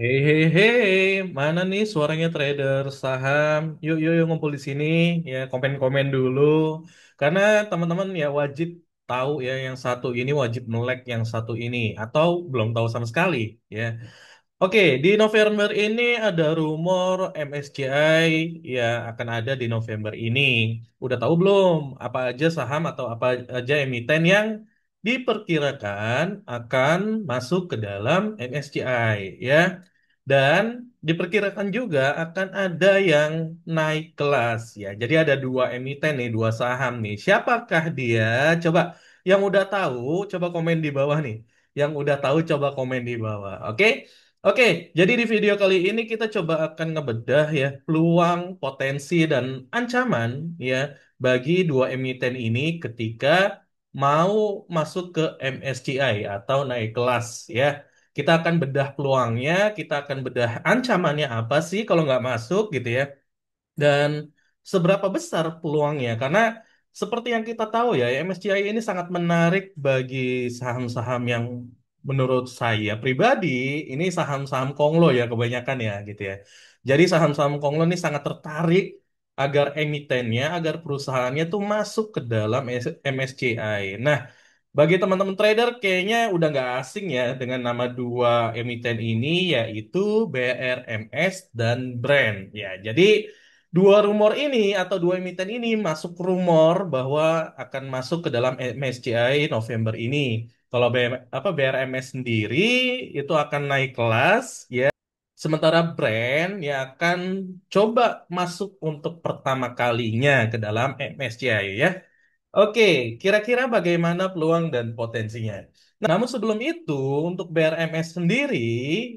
Hei, hei, hei, mana nih suaranya trader saham? Yuk, yuk, yuk ngumpul di sini ya, komen-komen dulu. Karena teman-teman ya wajib tahu ya yang satu ini wajib melek yang satu ini atau belum tahu sama sekali ya. Oke, di November ini ada rumor MSCI ya akan ada di November ini. Udah tahu belum apa aja saham atau apa aja emiten yang diperkirakan akan masuk ke dalam MSCI ya. Dan diperkirakan juga akan ada yang naik kelas ya. Jadi ada dua emiten nih, dua saham nih. Siapakah dia? Coba yang udah tahu, coba komen di bawah nih. Yang udah tahu coba komen di bawah. Oke? Oke, jadi di video kali ini kita coba akan ngebedah ya peluang, potensi dan ancaman ya bagi dua emiten ini ketika mau masuk ke MSCI atau naik kelas ya. Kita akan bedah peluangnya, kita akan bedah ancamannya apa sih kalau nggak masuk gitu ya. Dan seberapa besar peluangnya? Karena seperti yang kita tahu ya, MSCI ini sangat menarik bagi saham-saham yang menurut saya pribadi ini saham-saham konglo ya kebanyakan ya gitu ya. Jadi saham-saham konglo ini sangat tertarik agar emitennya, agar perusahaannya tuh masuk ke dalam MSCI. Nah, bagi teman-teman trader kayaknya udah nggak asing ya dengan nama dua emiten ini yaitu BRMS dan Brand. Ya, jadi dua rumor ini atau dua emiten ini masuk rumor bahwa akan masuk ke dalam MSCI November ini. Kalau BRMS sendiri itu akan naik kelas ya. Sementara brand ya akan coba masuk untuk pertama kalinya ke dalam MSCI ya. Oke, kira-kira bagaimana peluang dan potensinya? Namun sebelum itu, untuk BRMS sendiri,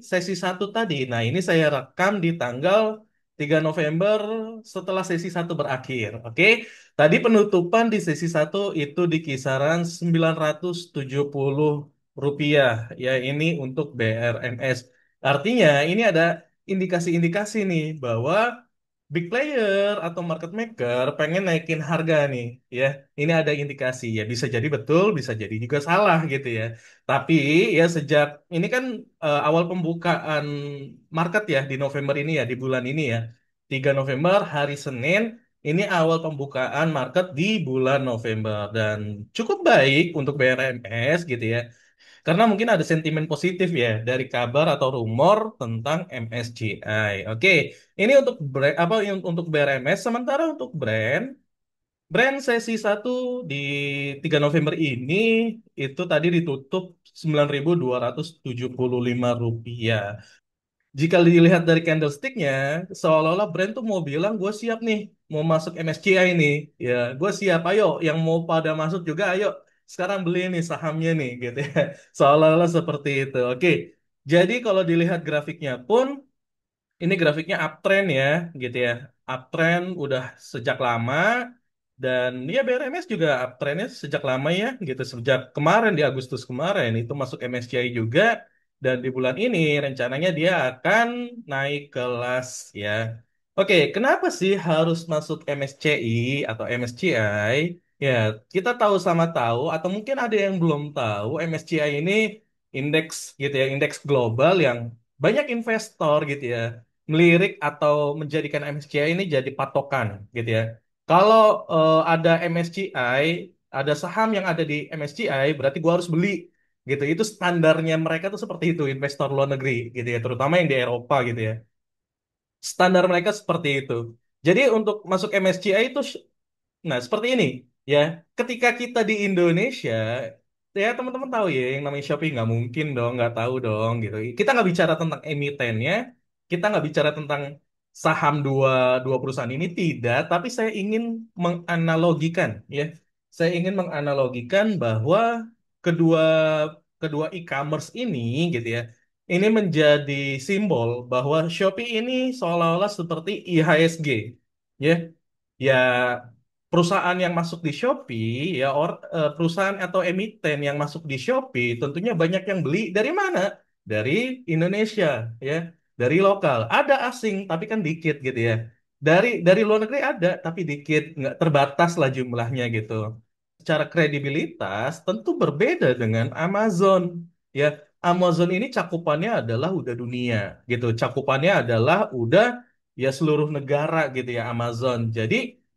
sesi satu tadi, nah ini saya rekam di tanggal 3 November setelah sesi satu berakhir. Oke, tadi penutupan di sesi satu itu di kisaran 970 rupiah. Ya, ini untuk BRMS. Artinya ini ada indikasi-indikasi nih bahwa big player atau market maker pengen naikin harga nih ya. Ini ada indikasi ya, bisa jadi betul, bisa jadi juga salah gitu ya. Tapi ya sejak ini kan awal pembukaan market ya di November ini ya, di bulan ini ya. 3 November hari Senin ini awal pembukaan market di bulan November dan cukup baik untuk BRMS gitu ya. Karena mungkin ada sentimen positif ya dari kabar atau rumor tentang MSCI. Oke, ini untuk brand apa untuk BRMS, sementara untuk brand sesi satu di 3 November ini itu tadi ditutup 9.275 rupiah. Jika dilihat dari candlesticknya, seolah-olah brand tuh mau bilang gue siap nih, mau masuk MSCI nih, ya gue siap. Ayo, yang mau pada masuk juga, ayo sekarang beli nih sahamnya nih, gitu ya. Seolah-olah seperti itu. Oke, jadi kalau dilihat grafiknya pun ini grafiknya uptrend ya, gitu ya. Uptrend udah sejak lama dan ya BRMS juga uptrendnya sejak lama ya, gitu. Sejak kemarin di Agustus kemarin itu masuk MSCI juga dan di bulan ini rencananya dia akan naik kelas ya. Oke, kenapa sih harus masuk MSCI atau MSCI? Ya, kita tahu sama tahu atau mungkin ada yang belum tahu MSCI ini indeks gitu ya, indeks global yang banyak investor gitu ya melirik atau menjadikan MSCI ini jadi patokan gitu ya. Kalau ada MSCI, ada saham yang ada di MSCI, berarti gua harus beli gitu. Itu standarnya mereka tuh seperti itu, investor luar negeri gitu ya, terutama yang di Eropa gitu ya. Standar mereka seperti itu. Jadi untuk masuk MSCI itu nah, seperti ini ya. Ketika kita di Indonesia, ya teman-teman tahu ya yang namanya Shopee nggak mungkin dong, nggak tahu dong gitu. Kita nggak bicara tentang emitennya, kita nggak bicara tentang saham dua dua perusahaan ini tidak, tapi saya ingin menganalogikan ya. Saya ingin menganalogikan bahwa kedua kedua e-commerce ini gitu ya. Ini menjadi simbol bahwa Shopee ini seolah-olah seperti IHSG ya. Ya perusahaan yang masuk di Shopee ya perusahaan atau emiten yang masuk di Shopee tentunya banyak yang beli dari mana? Dari Indonesia ya, dari lokal. Ada asing tapi kan dikit gitu ya. Dari luar negeri ada tapi dikit, nggak terbatas lah jumlahnya gitu. Secara kredibilitas tentu berbeda dengan Amazon ya. Amazon ini cakupannya adalah udah dunia gitu. Cakupannya adalah udah ya seluruh negara gitu ya Amazon. Jadi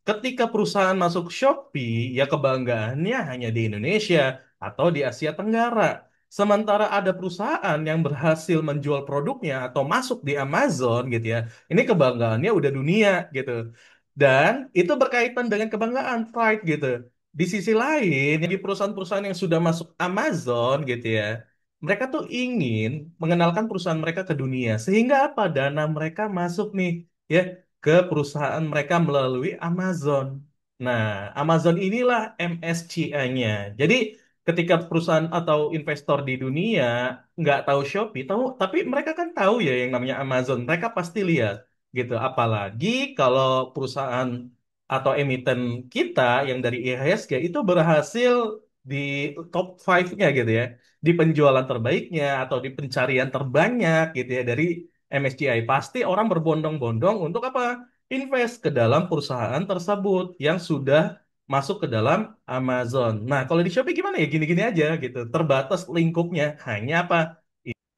ketika perusahaan masuk Shopee, ya kebanggaannya hanya di Indonesia atau di Asia Tenggara. Sementara ada perusahaan yang berhasil menjual produknya atau masuk di Amazon gitu ya. Ini kebanggaannya udah dunia gitu. Dan itu berkaitan dengan kebanggaan pride gitu. Di sisi lain, di perusahaan-perusahaan yang sudah masuk Amazon gitu ya, mereka tuh ingin mengenalkan perusahaan mereka ke dunia. Sehingga apa? Dana mereka masuk nih ya ke perusahaan mereka melalui Amazon. Nah, Amazon inilah MSCI-nya. Jadi ketika perusahaan atau investor di dunia nggak tahu Shopee, tahu, tapi mereka kan tahu ya yang namanya Amazon. Mereka pasti lihat gitu. Apalagi kalau perusahaan atau emiten kita yang dari IHSG itu berhasil di top 5-nya gitu ya, di penjualan terbaiknya atau di pencarian terbanyak gitu ya dari MSCI. Pasti orang berbondong-bondong untuk apa? Invest ke dalam perusahaan tersebut yang sudah masuk ke dalam Amazon. Nah, kalau di Shopee gimana ya? Gini-gini aja gitu. Terbatas lingkupnya. Hanya apa?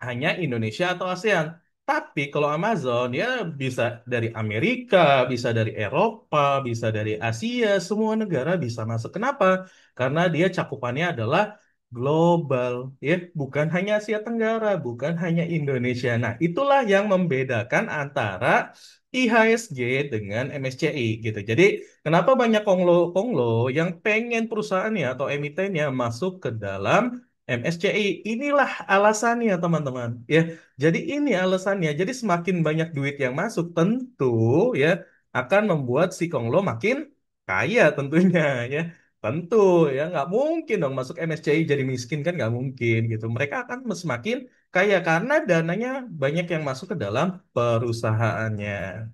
Hanya Indonesia atau ASEAN. Tapi kalau Amazon ya bisa dari Amerika, bisa dari Eropa, bisa dari Asia, semua negara bisa masuk. Kenapa? Karena dia cakupannya adalah global, ya, bukan hanya Asia Tenggara, bukan hanya Indonesia. Nah, itulah yang membedakan antara IHSG dengan MSCI gitu. Jadi, kenapa banyak konglo-konglo yang pengen perusahaannya atau emitennya masuk ke dalam MSCI? Inilah alasannya, teman-teman. Ya, jadi ini alasannya. Jadi semakin banyak duit yang masuk, tentu ya akan membuat si Konglo makin kaya tentunya ya. Tentu ya nggak mungkin dong masuk MSCI jadi miskin kan nggak mungkin gitu. Mereka akan semakin kaya karena dananya banyak yang masuk ke dalam perusahaannya.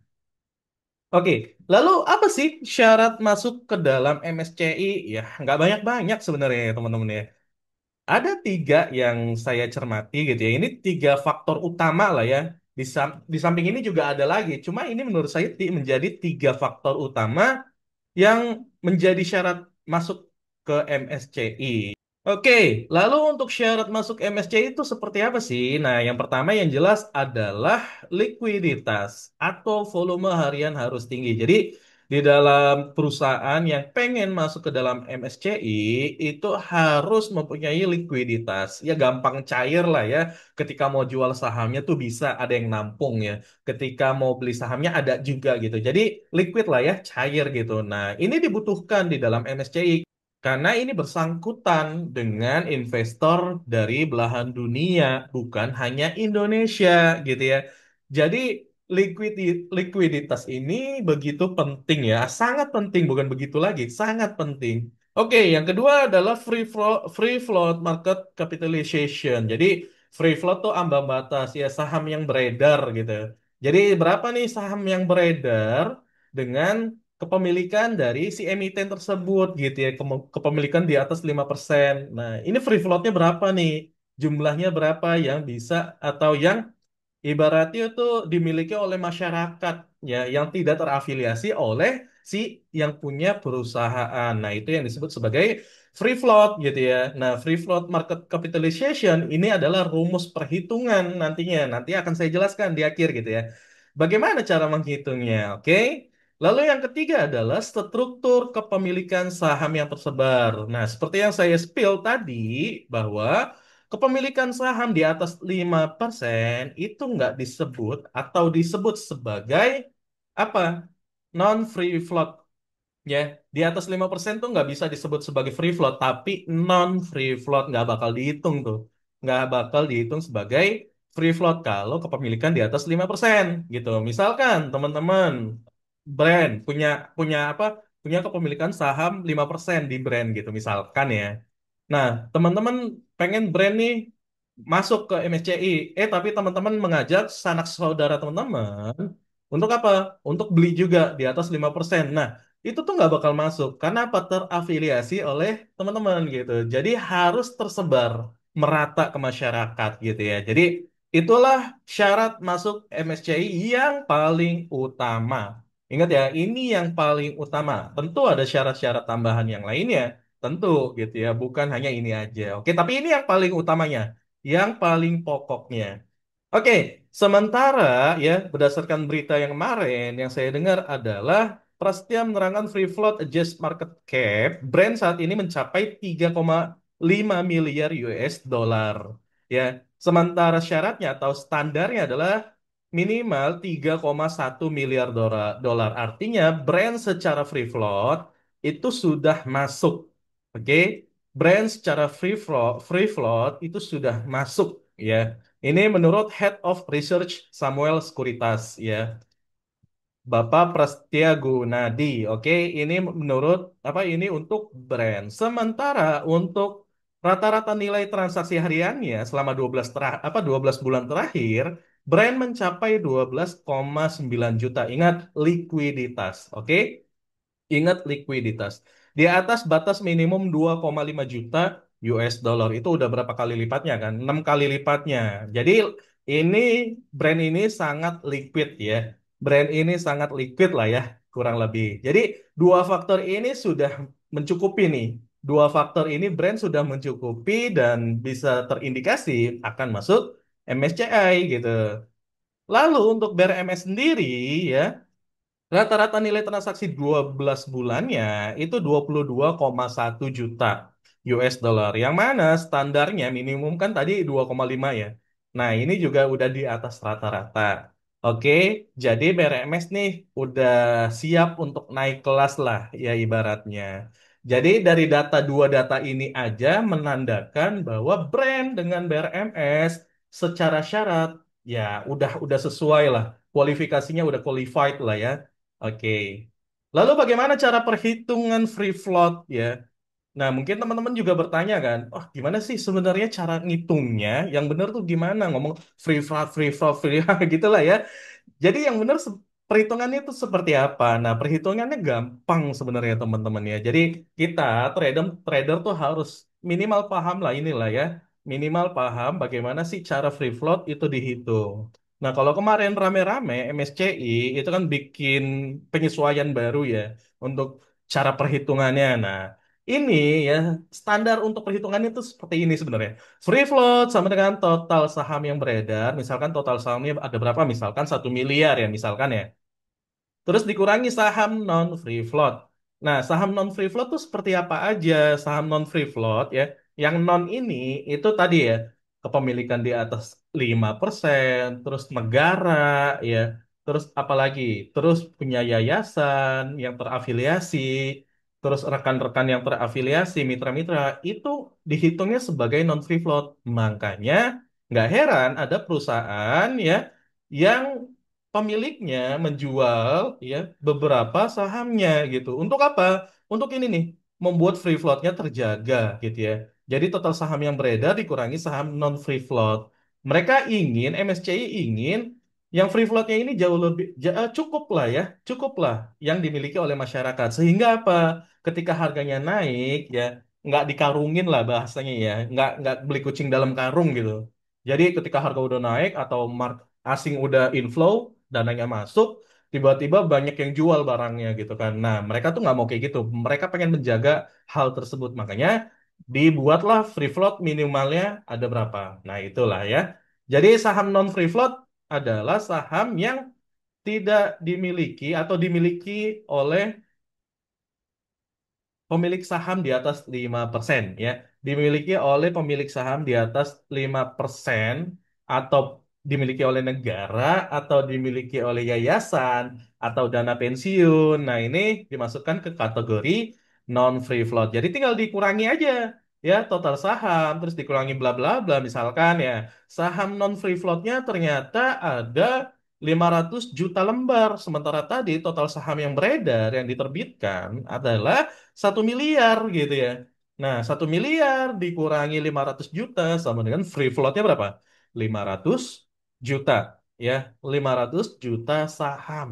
Oke, lalu apa sih syarat masuk ke dalam MSCI? Ya, nggak banyak-banyak sebenarnya ya, teman-teman ya. Ada tiga yang saya cermati gitu ya. Ini tiga faktor utama lah ya. Di samping ini juga ada lagi. Cuma ini menurut saya menjadi tiga faktor utama yang menjadi syarat masuk ke MSCI. Oke, lalu untuk syarat masuk MSCI itu seperti apa sih? Nah, yang pertama yang jelas adalah likuiditas atau volume harian harus tinggi. Jadi, di dalam perusahaan yang pengen masuk ke dalam MSCI itu harus mempunyai likuiditas. Ya, gampang cair lah ya. Ketika mau jual sahamnya tuh bisa ada yang nampung ya. Ketika mau beli sahamnya ada juga gitu. Jadi, liquid lah ya, cair gitu. Nah, ini dibutuhkan di dalam MSCI. Karena ini bersangkutan dengan investor dari belahan dunia, bukan hanya Indonesia gitu ya. Jadi likuiditas ini begitu penting ya, sangat penting, bukan begitu lagi, sangat penting. Oke, yang kedua adalah free float market capitalization. Jadi free float tuh ambang batas ya saham yang beredar gitu. Jadi berapa nih saham yang beredar dengan kepemilikan dari si emiten tersebut gitu ya, kepemilikan di atas 5%. Nah, ini free floatnya berapa nih? Jumlahnya berapa yang bisa atau yang ibaratnya itu dimiliki oleh masyarakat ya yang tidak terafiliasi oleh si yang punya perusahaan. Nah, itu yang disebut sebagai free float gitu ya. Nah, free float market capitalization ini adalah rumus perhitungan nantinya. Nanti akan saya jelaskan di akhir gitu ya. Bagaimana cara menghitungnya? Oke. Lalu yang ketiga adalah struktur kepemilikan saham yang tersebar. Nah, seperti yang saya spill tadi bahwa kepemilikan saham di atas 5% itu nggak disebut atau disebut sebagai apa? Non-free float. Ya, di atas 5% tuh nggak bisa disebut sebagai free float, tapi non-free float nggak bakal dihitung tuh. Nggak bakal dihitung sebagai free float kalau kepemilikan di atas 5% gitu. Misalkan teman-teman brand punya punya apa? Punya kepemilikan saham 5% di brand gitu misalkan ya. Nah, teman-teman pengen brand nih masuk ke MSCI. Tapi teman-teman mengajak sanak saudara teman-teman untuk apa? Untuk beli juga di atas 5%. Nah, itu tuh nggak bakal masuk. Karena apa? Terafiliasi oleh teman-teman gitu. Jadi harus tersebar merata ke masyarakat gitu ya. Jadi itulah syarat masuk MSCI yang paling utama. Ingat ya, ini yang paling utama. Tentu ada syarat-syarat tambahan yang lainnya. Tentu gitu ya, bukan hanya ini aja. Oke, tapi ini yang paling utamanya. yang paling pokoknya. Oke, sementara ya berdasarkan berita yang kemarin yang saya dengar adalah Prasetya menerangkan free float adjust market cap brand saat ini mencapai 3,5 miliar US dollar. Ya, sementara syaratnya atau standarnya adalah minimal 3,1 miliar dolar. Artinya brand secara free float itu sudah masuk. Oke, brand secara free float itu sudah masuk ya. Ini menurut Head of Research Samuel Sekuritas ya, Bapak Prasetya Gunadi. Oke, ini menurut apa ini untuk brand. Sementara untuk rata-rata nilai transaksi hariannya selama 12 bulan terakhir, brand mencapai 12,9 juta. Ingat likuiditas, oke? Ingat likuiditas. Di atas batas minimum 2,5 juta US dollar. Itu udah berapa kali lipatnya kan? 6 kali lipatnya. Jadi ini brand ini sangat liquid ya. Brand ini sangat liquid lah ya, kurang lebih. Jadi dua faktor ini sudah mencukupi nih. Dua faktor ini brand sudah mencukupi dan bisa terindikasi akan masuk MSCI gitu. Lalu untuk BRMS sendiri ya, rata-rata nilai transaksi 12 bulannya itu 22,1 juta US dollar. Yang mana standarnya minimum kan tadi 2,5 ya. Nah, ini juga udah di atas rata-rata. Oke, jadi BRMS nih udah siap untuk naik kelas lah ya ibaratnya. Jadi dari dua data ini aja menandakan bahwa brand dengan BRMS secara syarat ya udah sesuai lah. Kualifikasinya udah qualified lah ya. Oke. Lalu bagaimana cara perhitungan free float ya? Nah, mungkin teman-teman juga bertanya kan, oh gimana sih sebenarnya cara ngitungnya? Yang benar tuh gimana? Ngomong free float, free gitu lah ya. Jadi yang benar perhitungannya itu seperti apa? Nah, perhitungannya gampang sebenarnya teman-teman ya. Jadi kita trader trader tuh harus minimal paham lah inilah ya. Minimal paham bagaimana sih cara free float itu dihitung. Nah, kalau kemarin rame-rame MSCI itu kan bikin penyesuaian baru ya untuk cara perhitungannya. Nah, ini ya standar untuk perhitungannya itu seperti ini sebenarnya. Free float sama dengan total saham yang beredar. Misalkan total sahamnya ada berapa? Misalkan 1 miliar ya, misalkan ya. Terus dikurangi saham non free float. Nah, saham non free float tuh seperti apa aja? Saham non free float ya. Yang non ini itu tadi ya, kepemilikan di atas 5%, terus negara ya. Terus apalagi? Terus punya yayasan yang terafiliasi, terus rekan-rekan yang terafiliasi, mitra-mitra itu dihitungnya sebagai non free float. Makanya nggak heran ada perusahaan ya yang pemiliknya menjual ya beberapa sahamnya gitu. Untuk apa? Untuk ini nih, membuat free floatnya terjaga gitu ya. Jadi total saham yang beredar dikurangi saham non free float. Mereka ingin MSCI ingin yang free floatnya ini jauh lebih cukup lah ya, cukup lah yang dimiliki oleh masyarakat. Sehingga apa? Ketika harganya naik ya nggak dikarungin lah bahasanya ya, nggak beli kucing dalam karung gitu. Jadi ketika harga udah naik atau asing udah inflow, dananya masuk, tiba-tiba banyak yang jual barangnya gitu kan. Nah, mereka tuh nggak mau kayak gitu. Mereka pengen menjaga hal tersebut. Makanya dibuatlah free float minimalnya ada berapa. Nah, itulah ya. Jadi saham non free float adalah saham yang tidak dimiliki atau dimiliki oleh pemilik saham di atas 5% ya. Dimiliki oleh pemilik saham di atas 5% atau dimiliki oleh negara atau dimiliki oleh yayasan atau dana pensiun. Nah, ini dimasukkan ke kategori non free float. Jadi tinggal dikurangi aja ya total saham terus dikurangi bla bla bla misalkan ya. Saham non free floatnya ternyata ada 500 juta lembar. Sementara tadi total saham yang beredar yang diterbitkan adalah 1 miliar gitu ya. Nah, 1 miliar dikurangi 500 juta sama dengan free floatnya berapa? 500 juta ya. 500 juta saham.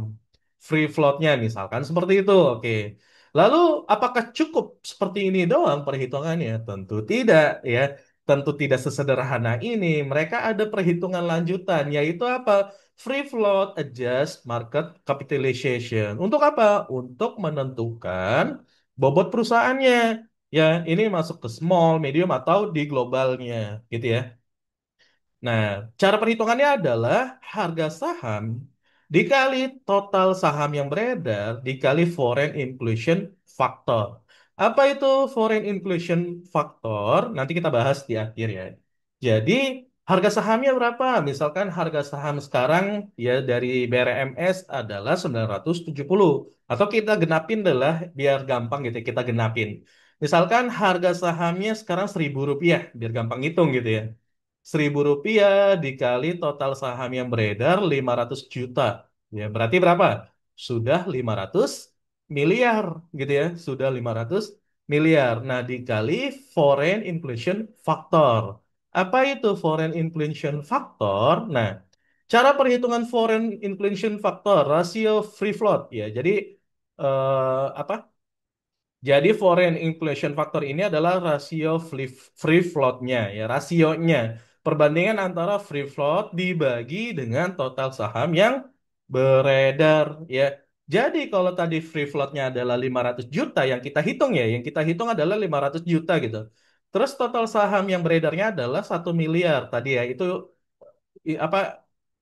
Free floatnya misalkan seperti itu. Oke. Lalu apakah cukup seperti ini doang perhitungannya? Tentu tidak ya. Tentu tidak sesederhana ini. Mereka ada perhitungan lanjutan yaitu apa? Free float adjust market capitalization. Untuk apa? Untuk menentukan bobot perusahaannya. Ya, ini masuk ke small, medium, atau di globalnya, gitu ya. Nah, cara perhitungannya adalah harga saham dikali total saham yang beredar dikali foreign inclusion factor. Apa itu foreign inclusion factor? Nanti kita bahas di akhir ya. Jadi, harga sahamnya berapa? Misalkan harga saham sekarang ya dari BRMS adalah 970. Atau kita genapin adalah biar gampang gitu ya, kita genapin. Misalkan harga sahamnya sekarang Rp1.000, biar gampang hitung gitu ya. Rp1.000 dikali total saham yang beredar 500 juta. Ya, berarti berapa? Sudah 500 miliar gitu ya. Sudah 500 miliar. Nah, dikali foreign inflation factor. Apa itu foreign inflation factor? Nah, cara perhitungan foreign inflation factor, rasio free float ya. Jadi apa? Jadi foreign inflation factor ini adalah rasio free float-nya ya, rasionya. Perbandingan antara free float dibagi dengan total saham yang beredar ya. Jadi kalau tadi free float-nya adalah 500 juta yang kita hitung ya, yang kita hitung adalah 500 juta gitu. Terus total saham yang beredarnya adalah 1 miliar tadi ya. Itu apa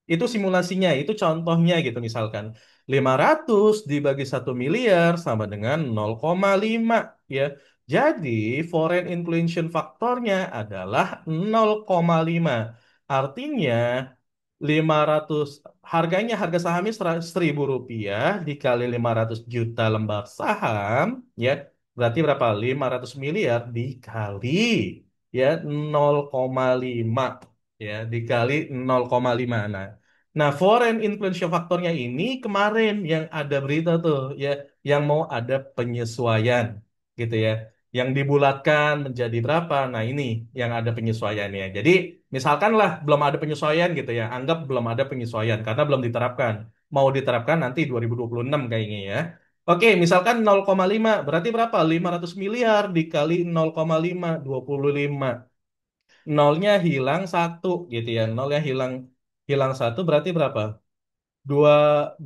itu simulasinya, itu contohnya gitu misalkan 500 dibagi 1 miliar sama dengan 0,5 ya. Jadi foreign inflation faktornya adalah 0,5. Artinya 500 harga sahamnya Rp1.000 dikali 500 juta lembar saham ya. Berarti berapa? 500 miliar dikali ya 0,5 ya dikali 0,5. Nah, foreign inflation faktornya ini kemarin yang ada berita tuh ya yang mau ada penyesuaian gitu ya. Yang dibulatkan menjadi berapa? Nah, ini yang ada penyesuaiannya. Jadi, misalkan lah belum ada penyesuaian gitu ya. Anggap belum ada penyesuaian karena belum diterapkan. Mau diterapkan nanti 2026 kayaknya ya. Oke, misalkan 0,5 berarti berapa? 500 miliar dikali 0,5 25. Nolnya hilang satu gitu ya. Nolnya hilang hilang satu berarti berapa? Dua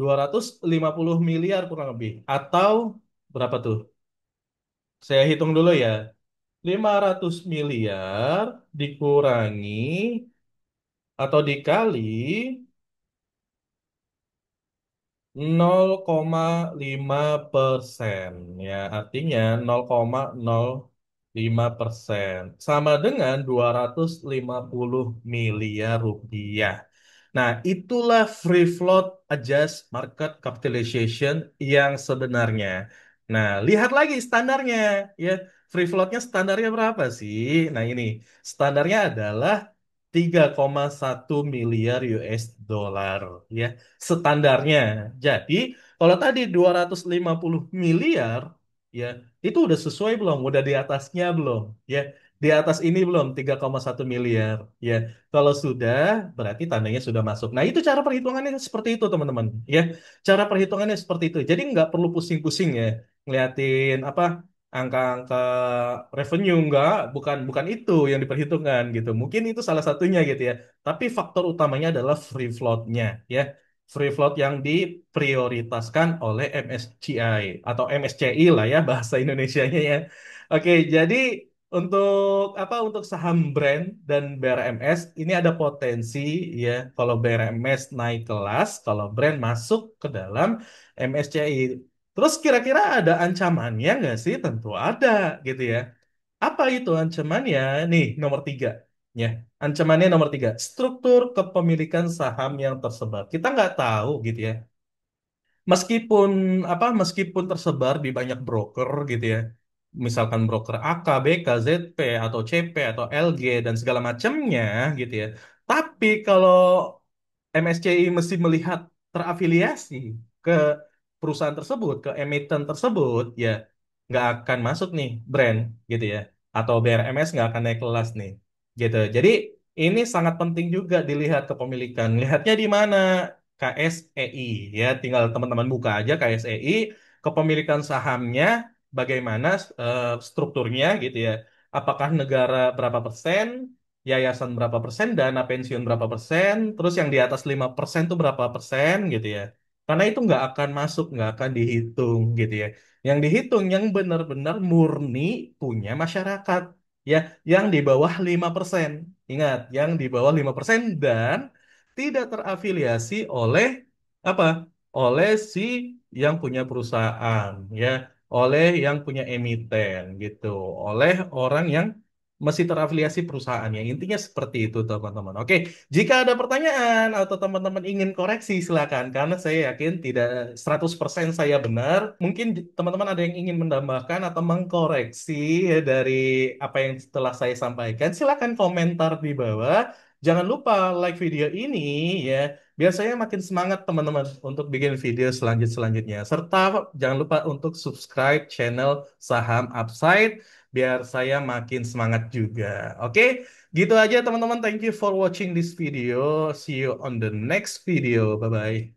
250 miliar kurang lebih. Atau berapa tuh? Saya hitung dulu ya. 500 miliar dikurangi atau dikali 0,5% ya artinya 0,05% sama dengan 250 miliar rupiah. Nah, itulah free float adjust market capitalization yang sebenarnya. Nah, lihat lagi standarnya ya. Free floatnya standarnya berapa sih? Nah, ini standarnya adalah 3,1 miliar US dollar ya standarnya. Jadi, kalau tadi 250 miliar, ya, itu udah sesuai belum? Udah di atasnya belum? Ya, di atas ini belum 3,1 miliar. Ya, kalau sudah, berarti tandanya sudah masuk. Nah, itu cara perhitungannya seperti itu, teman-teman. Ya, cara perhitungannya seperti itu. Jadi nggak perlu pusing-pusing ya, ngeliatin apa angka-angka revenue nggak, bukan bukan itu yang diperhitungkan gitu. Mungkin itu salah satunya gitu ya. Tapi faktor utamanya adalah free float-nya ya. Free float yang diprioritaskan oleh MSCI atau MSCI lah ya bahasa Indonesianya ya. Oke, jadi untuk saham brand dan BRMS ini ada potensi ya kalau BRMS naik kelas, kalau brand masuk ke dalam MSCI. Terus kira-kira ada ancamannya nggak sih? Tentu ada gitu ya. Apa itu ancamannya? Nih, nomor tiga. Ya, ancamannya nomor tiga. Struktur kepemilikan saham yang tersebar. Kita nggak tahu gitu ya. Meskipun tersebar di banyak broker gitu ya. Misalkan broker AK, BK, ZP, atau CP, atau LG, dan segala macamnya gitu ya. Tapi kalau MSCI mesti melihat terafiliasi ke perusahaan tersebut, ke emiten tersebut, ya nggak akan masuk nih brand gitu ya, atau BRMS nggak akan naik kelas nih, gitu. Jadi ini sangat penting juga dilihat kepemilikan. Lihatnya di mana? KSEI ya, tinggal teman-teman buka aja KSEI, kepemilikan sahamnya, bagaimana strukturnya gitu ya. Apakah negara berapa persen? Yayasan berapa persen, dana pensiun berapa persen, terus yang di atas 5% tuh berapa persen gitu ya. Karena itu nggak akan masuk, nggak akan dihitung gitu ya. Yang dihitung yang benar-benar murni punya masyarakat. ya, yang di bawah 5%. Ingat, yang di bawah 5% dan tidak terafiliasi oleh apa? Oleh si yang punya perusahaan, ya, oleh yang punya emiten gitu, oleh orang yang masih terafiliasi perusahaannya. Intinya seperti itu, teman-teman. Oke, jika ada pertanyaan atau teman-teman ingin koreksi, silakan. Karena saya yakin tidak 100% saya benar. Mungkin teman-teman ada yang ingin menambahkan atau mengkoreksi ya, dari apa yang telah saya sampaikan. Silakan komentar di bawah. Jangan lupa like video ini ya. Biar saya makin semangat teman-teman untuk bikin video selanjutnya. Serta jangan lupa untuk subscribe channel Saham Upside biar saya makin semangat juga. Oke, gitu aja teman-teman. Thank you for watching this video. See you on the next video. Bye-bye.